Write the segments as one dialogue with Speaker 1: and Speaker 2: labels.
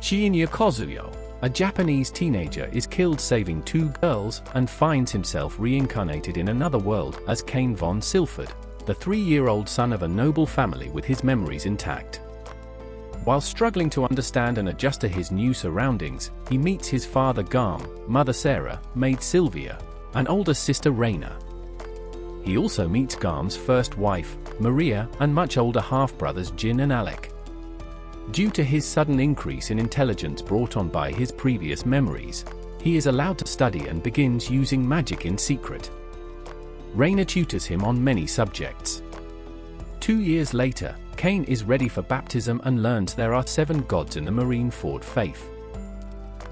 Speaker 1: Shinya Kozuyo, a Japanese teenager, is killed saving 2 girls and finds himself reincarnated in another world as Cain von Silford, the 3-year-old son of a noble family with his memories intact. While struggling to understand and adjust to his new surroundings, he meets his father Garm, mother Sarah, maid Sylvia, and older sister Raina. He also meets Garm's first wife, Maria, and much older half-brothers Jin and Alec. Due to his sudden increase in intelligence brought on by his previous memories, he is allowed to study and begins using magic in secret. Raina tutors him on many subjects. 2 years later, Cain is ready for baptism and learns there are 7 gods in the Marineford faith.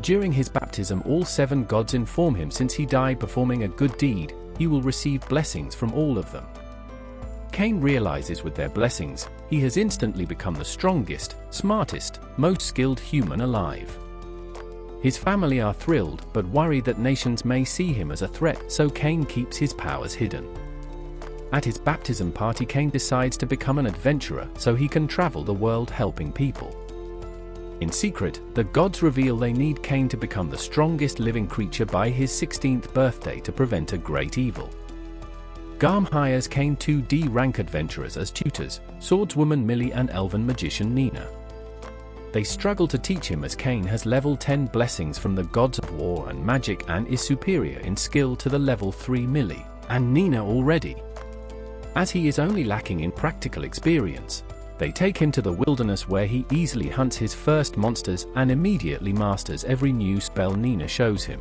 Speaker 1: During his baptism, all 7 gods inform him since he died performing a good deed, he will receive blessings from all of them. Cain realizes with their blessings, he has instantly become the strongest, smartest, most skilled human alive. His family are thrilled but worried that nations may see him as a threat, so Cain keeps his powers hidden. At his baptism party, Cain decides to become an adventurer so he can travel the world helping people. In secret, the gods reveal they need Cain to become the strongest living creature by his 16th birthday to prevent a great evil. Garm hires Cain 2 D-rank adventurers as tutors, swordswoman Millie and elven magician Nina. They struggle to teach him as Cain has level 10 blessings from the gods of war and magic and is superior in skill to the level 3 Millie and Nina already. As he is only lacking in practical experience, they take him to the wilderness where he easily hunts his first monsters and immediately masters every new spell Nina shows him.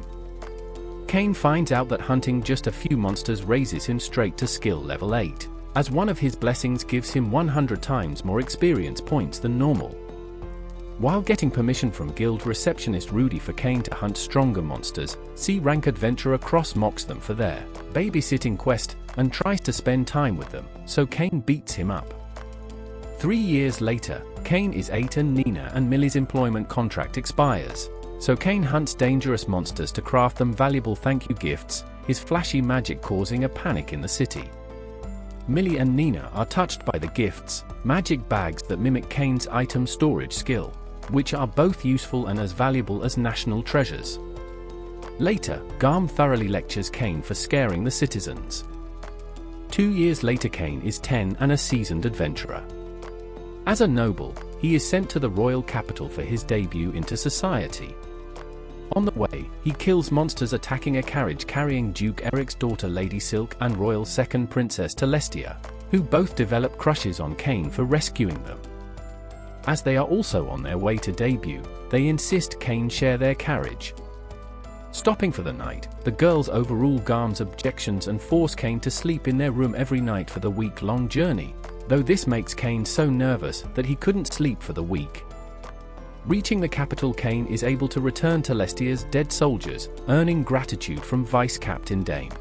Speaker 1: Cain finds out that hunting just a few monsters raises him straight to skill level 8, as one of his blessings gives him 100 times more experience points than normal. While getting permission from guild receptionist Rudy for Cain to hunt stronger monsters, C-rank adventurer Cross mocks them for their babysitting quest and tries to spend time with them, so Cain beats him up. 3 years later, Cain is 8 and Nina and Millie's employment contract expires, so Cain hunts dangerous monsters to craft them valuable thank you gifts, his flashy magic causing a panic in the city. Millie and Nina are touched by the gifts, magic bags that mimic Cain's item storage skill, which are both useful and as valuable as national treasures. Later, Garm thoroughly lectures Cain for scaring the citizens. 2 years later, Cain is 10 and a seasoned adventurer. As a noble, he is sent to the royal capital for his debut into society. On the way, he kills monsters attacking a carriage carrying Duke Eric's daughter Lady Silk and royal second princess Telestia, who both develop crushes on Cain for rescuing them. As they are also on their way to debut, they insist Cain share their carriage. Stopping for the night, the girls overrule Garm's objections and force Cain to sleep in their room every night for the week-long journey, though this makes Cain so nervous that he couldn't sleep for the week. Reaching the capital, Cain is able to return Telestia's dead soldiers, earning gratitude from Vice Captain Dame.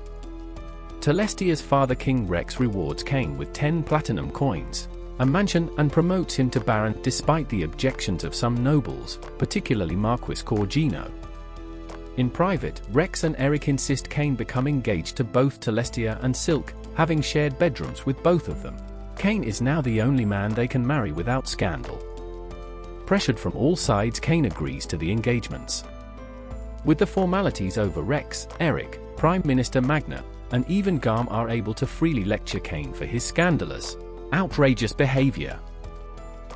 Speaker 1: Telestia's father King Rex rewards Cain with 10 platinum coins, a mansion, and promotes him to Baron despite the objections of some nobles, particularly Marquis Corgino. In private, Rex and Eric insist Cain become engaged to both Telestia and Silk, having shared bedrooms with both of them. Cain is now the only man they can marry without scandal. Pressured from all sides, Cain agrees to the engagements. With the formalities over, Rex, Eric, Prime Minister Magna, and even Garm are able to freely lecture Cain for his scandalous, outrageous behavior.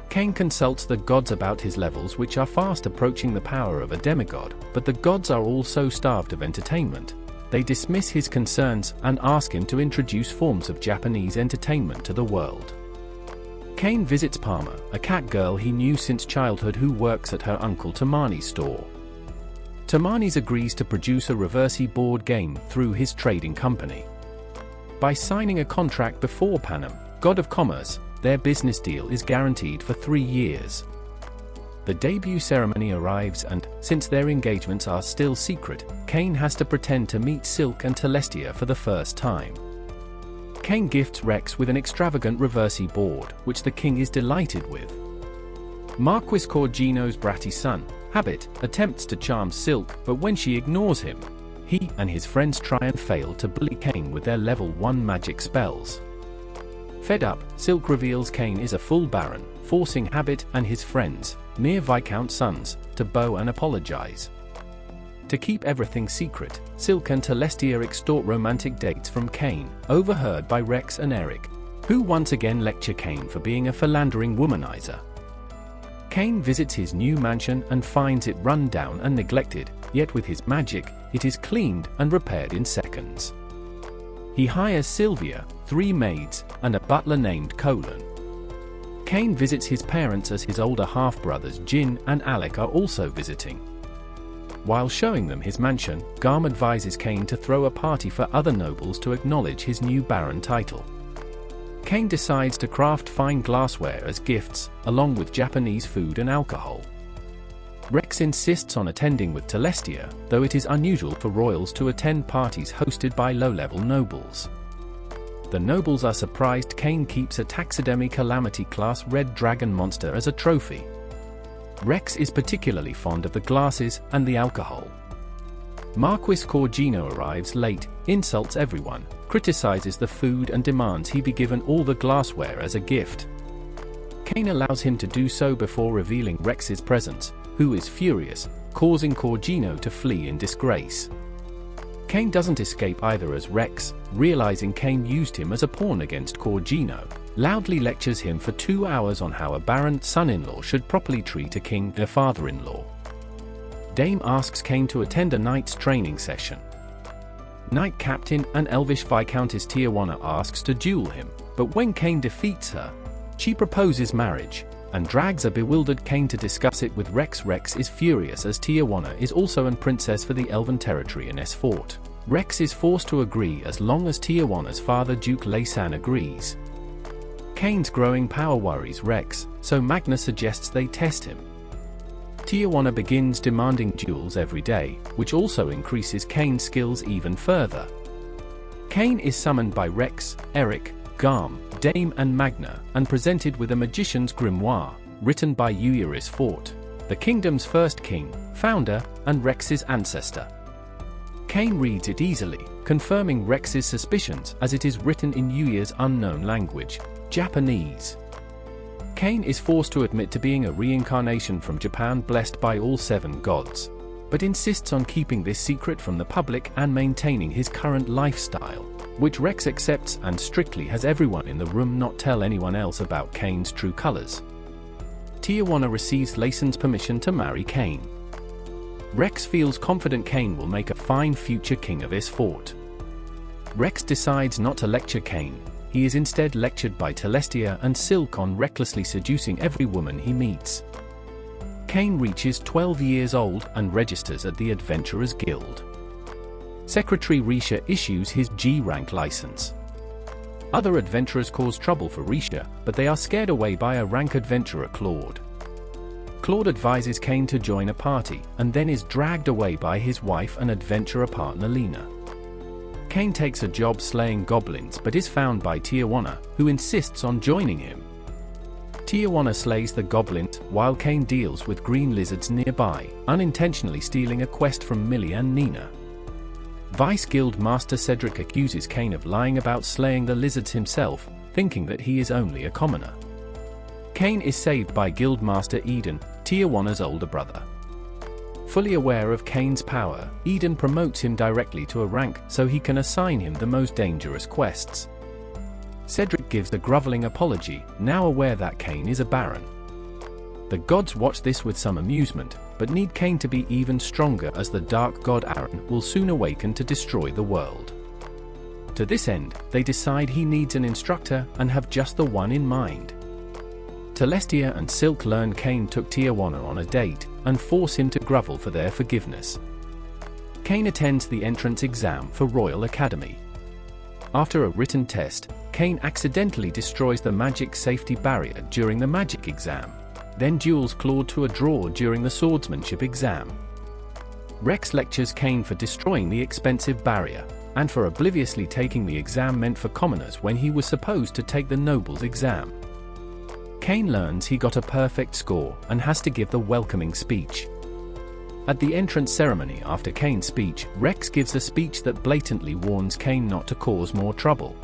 Speaker 1: Cain consults the gods about his levels, which are fast approaching the power of a demigod, but the gods are all so starved of entertainment. They dismiss his concerns and ask him to introduce forms of Japanese entertainment to the world. Cain visits Palmer, a cat girl he knew since childhood who works at her uncle Tamani's store. Tamani's agrees to produce a reverse board game through his trading company. By signing a contract before Panem, god of commerce, their business deal is guaranteed for 3 years. The debut ceremony arrives and, since their engagements are still secret, Cain has to pretend to meet Silk and Telestia for the first time. Cain gifts Rex with an extravagant reverse board, which the king is delighted with. Marquis Corgino's bratty son, Habit, attempts to charm Silk, but when she ignores him, he and his friends try and fail to bully Cain with their level 1 magic spells. Fed up, Silk reveals Cain is a full baron, forcing Habit and his friends, mere Viscount sons, to bow and apologize. To keep everything secret, Silk and Celestia extort romantic dates from Cain, overheard by Rex and Eric, who once again lecture Cain for being a philandering womanizer. Cain visits his new mansion and finds it run down and neglected, yet with his magic, it is cleaned and repaired in seconds. He hires Sylvia, 3 maids, and a butler named Colin. Cain visits his parents as his older half-brothers Jin and Alec are also visiting. While showing them his mansion, Garm advises Cain to throw a party for other nobles to acknowledge his new baron title. Cain decides to craft fine glassware as gifts, along with Japanese food and alcohol. Rex insists on attending with Celestia, though it is unusual for royals to attend parties hosted by low-level nobles. The nobles are surprised Cain keeps a taxidermy Calamity-class red dragon monster as a trophy. Rex is particularly fond of the glasses and the alcohol. Marquis Corgino arrives late, insults everyone, criticizes the food and demands he be given all the glassware as a gift. Cain allows him to do so before revealing Rex's presence, who is furious, causing Corgino to flee in disgrace. Cain doesn't escape either as Rex, realizing Cain used him as a pawn against Corgino, loudly lectures him for 2 hours on how a baron's son-in-law should properly treat a king, their father-in-law. Dame asks Cain to attend a knight's training session. Knight Captain and Elvish Viscountess Tijuana asks to duel him, but when Cain defeats her, she proposes marriage, and drags a bewildered Cain to discuss it with Rex. Rex is furious as Tijuana is also an princess for the Elven territory in Esfort. Rex is forced to agree as long as Tijuana's father Duke Laysan agrees. Cain's growing power worries Rex, so Magna suggests they test him. Tijuana begins demanding duels every day, which also increases Cain's skills even further. Cain is summoned by Rex, Eric, Garm, Dame and Magna, and presented with a magician's grimoire, written by Uyaris Fort, the kingdom's first king, founder, and Rex's ancestor. Cain reads it easily, confirming Rex's suspicions as it is written in Uya's unknown language, Japanese. Cain is forced to admit to being a reincarnation from Japan blessed by all 7 gods, but insists on keeping this secret from the public and maintaining his current lifestyle, which Rex accepts and strictly has everyone in the room not tell anyone else about Cain's true colors. Tijuana receives Laysan's permission to marry Cain. Rex feels confident Cain will make a fine future king of Esfort. Rex decides not to lecture Cain. He is instead lectured by Celestia and Silk on recklessly seducing every woman he meets. Cain reaches 12 years old and registers at the Adventurers Guild. Secretary Risha issues his G-rank license. Other adventurers cause trouble for Risha, but they are scared away by a rank adventurer Claude. Claude advises Cain to join a party, and then is dragged away by his wife and adventurer partner Lena. Cain takes a job slaying goblins but is found by Tijuana, who insists on joining him. Tijuana slays the goblins, while Cain deals with green lizards nearby, unintentionally stealing a quest from Millie and Nina. Vice Guild Master Cedric accuses Cain of lying about slaying the lizards himself, thinking that he is only a commoner. Cain is saved by Guild Master Eden, Tijuana's older brother. Fully aware of Cain's power, Eden promotes him directly to a rank so he can assign him the most dangerous quests. Cedric gives a groveling apology, now aware that Cain is a baron. The gods watch this with some amusement, but need Cain to be even stronger as the dark god Aaron will soon awaken to destroy the world. To this end, they decide he needs an instructor and have just the one in mind. Celestia and Silk learn Cain took Tijuana on a date, and force him to grovel for their forgiveness. Cain attends the entrance exam for Royal Academy. After a written test, Cain accidentally destroys the magic safety barrier during the magic exam, then duels Claude to a draw during the swordsmanship exam. Rex lectures Cain for destroying the expensive barrier, and for obliviously taking the exam meant for commoners when he was supposed to take the nobles exam. Cain learns he got a perfect score and has to give the welcoming speech. At the entrance ceremony after Cain's speech, Rex gives a speech that blatantly warns Cain not to cause more trouble.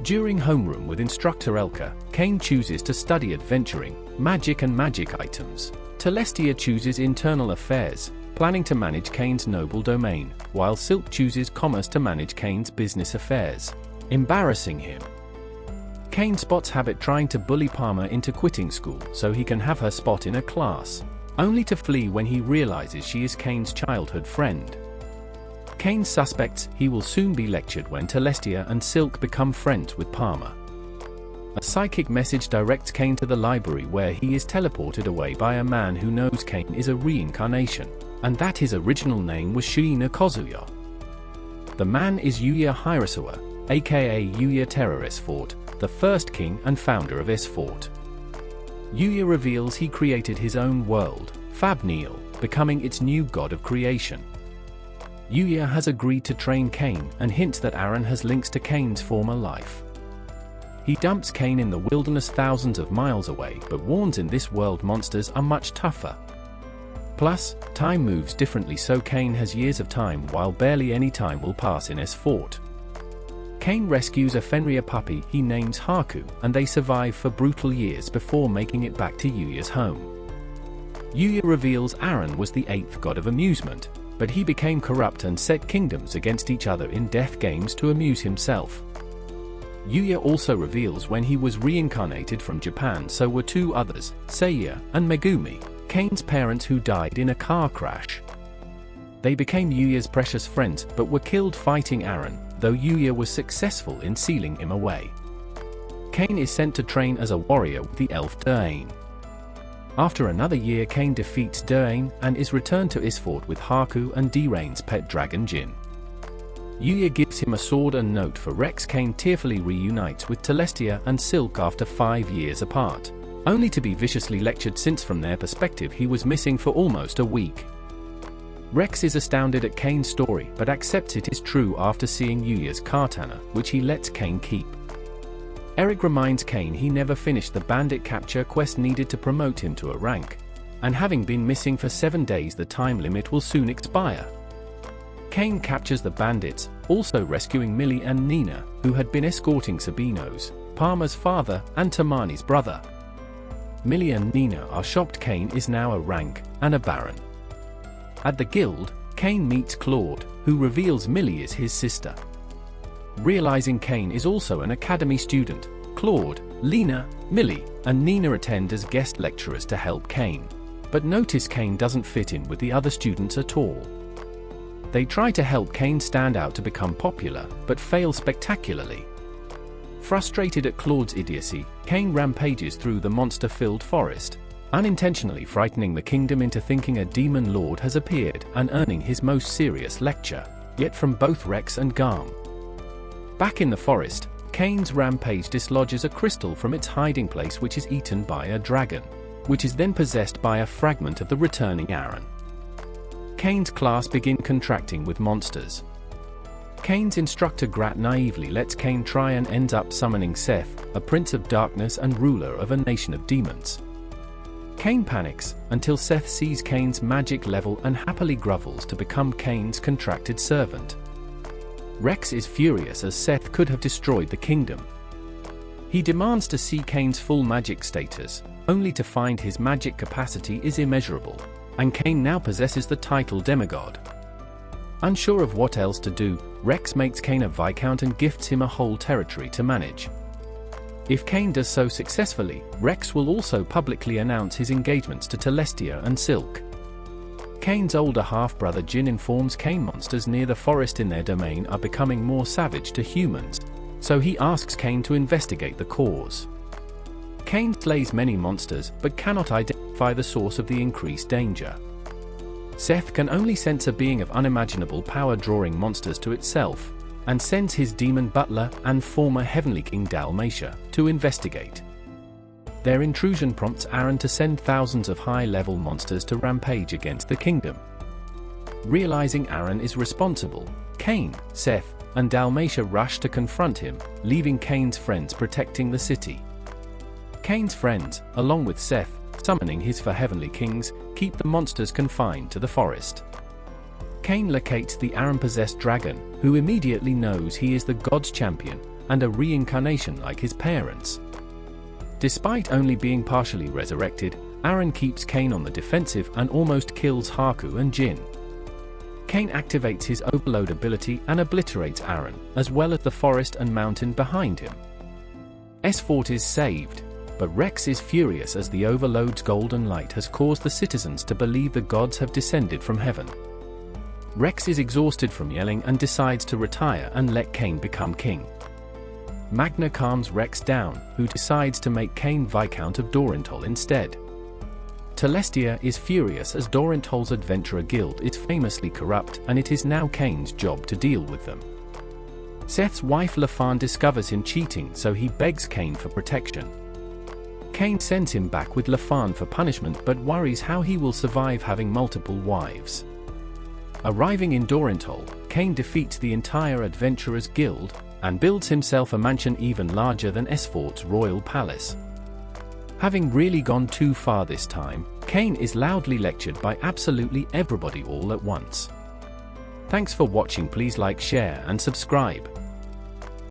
Speaker 1: During homeroom with instructor Elka, Cain chooses to study adventuring, magic and magic items. Celestia chooses internal affairs, planning to manage Cain's noble domain, while Silk chooses commerce to manage Cain's business affairs, embarrassing him. Cain spots Habit trying to bully Palmer into quitting school so he can have her spot in a class, only to flee when he realizes she is Cain's childhood friend. Cain suspects he will soon be lectured when Celestia and Silk become friends with Palmer. A psychic message directs Cain to the library where he is teleported away by a man who knows Cain is a reincarnation, and that his original name was Shiina Kozuya. The man is Yuya Hirasawa, aka Yuya Terrorist Fort, the first king and founder of S-Fort. Yuya reveals he created his own world, Fabneel, becoming its new god of creation. Yuya has agreed to train Cain and hints that Aaron has links to Cain's former life. He dumps Cain in the wilderness thousands of miles away but warns in this world monsters are much tougher. Plus, time moves differently so Cain has years of time while barely any time will pass in S-Fort. Cain rescues a Fenrir puppy he names Haku and they survive for brutal years before making it back to Yuya's home. Yuya reveals Aaron was the 8th god of amusement, but he became corrupt and set kingdoms against each other in death games to amuse himself. Yuya also reveals when he was reincarnated from Japan so were 2 others, Seiya and Megumi, Cain's parents who died in a car crash. They became Yuya's precious friends but were killed fighting Aaron, though Yuya was successful in sealing him away. Cain is sent to train as a warrior with the elf Durain. After another year Cain defeats Durain and is returned to Isfort with Haku and Durain's pet dragon Jin. Yuya gives him a sword and note for Rex. Cain tearfully reunites with Celestia and Silk after 5 years apart, only to be viciously lectured since from their perspective he was missing for almost a week. Rex is astounded at Cain's story but accepts it is true after seeing Yuya's katana, which he lets Cain keep. Eric reminds Cain he never finished the bandit capture quest needed to promote him to a rank, and having been missing for 7 days the time limit will soon expire. Cain captures the bandits, also rescuing Millie and Nina, who had been escorting Sabino's, Palmer's father, and Tamani's brother. Millie and Nina are shocked Cain is now a rank, and a baron. At the guild, Cain meets Claude, who reveals Millie is his sister. Realizing Cain is also an academy student, Claude, Lena, Millie, and Nina attend as guest lecturers to help Cain, but notice Cain doesn't fit in with the other students at all. They try to help Cain stand out to become popular, but fail spectacularly. Frustrated at Claude's idiocy, Cain rampages through the monster-filled forest, unintentionally frightening the kingdom into thinking a demon lord has appeared and earning his most serious lecture, yet from both Rex and Garm. Back in the forest, Cain's rampage dislodges a crystal from its hiding place which is eaten by a dragon, which is then possessed by a fragment of the returning Aaron. Cain's class begin contracting with monsters. Cain's instructor Grat naively lets Cain try and ends up summoning Seth, a prince of darkness and ruler of a nation of demons. Cain panics, until Seth sees Cain's magic level and happily grovels to become Cain's contracted servant. Rex is furious as Seth could have destroyed the kingdom. He demands to see Cain's full magic status, only to find his magic capacity is immeasurable, and Cain now possesses the title demigod. Unsure of what else to do, Rex makes Cain a viscount and gifts him a whole territory to manage. If Cain does so successfully, Rex will also publicly announce his engagements to Celestia and Silk. Cain's older half-brother Jin informs Cain monsters near the forest in their domain are becoming more savage to humans, so he asks Cain to investigate the cause. Cain slays many monsters but cannot identify the source of the increased danger. Seth can only sense a being of unimaginable power drawing monsters to itself, and sends his demon butler and former Heavenly King Dalmatia to investigate. Their intrusion prompts Aaron to send thousands of high-level monsters to rampage against the kingdom. Realizing Aaron is responsible, Cain, Seth, and Dalmatia rush to confront him, leaving Cain's friends protecting the city. Cain's friends, along with Seth, summoning his four Heavenly Kings, keep the monsters confined to the forest. Cain locates the Aaron-possessed dragon, who immediately knows he is the god's champion, and a reincarnation like his parents. Despite only being partially resurrected, Aaron keeps Cain on the defensive and almost kills Haku and Jin. Cain activates his overload ability and obliterates Aaron, as well as the forest and mountain behind him. S-Fort is saved, but Rex is furious as the overload's golden light has caused the citizens to believe the gods have descended from heaven. Rex is exhausted from yelling and decides to retire and let Cain become king. Magna calms Rex down, who decides to make Cain Viscount of Dorintol instead. Telestia is furious as Dorintol's Adventurer Guild is famously corrupt, and it is now Cain's job to deal with them. Seth's wife Lafan discovers him cheating, so he begs Cain for protection. Cain sends him back with Lafan for punishment but worries how he will survive having multiple wives. Arriving in Dorintol, Cain defeats the entire Adventurers Guild, and builds himself a mansion even larger than S-Fort's royal palace. Having really gone too far this time, Cain is loudly lectured by absolutely everybody all at once. Thanks for watching. Please like, share and subscribe.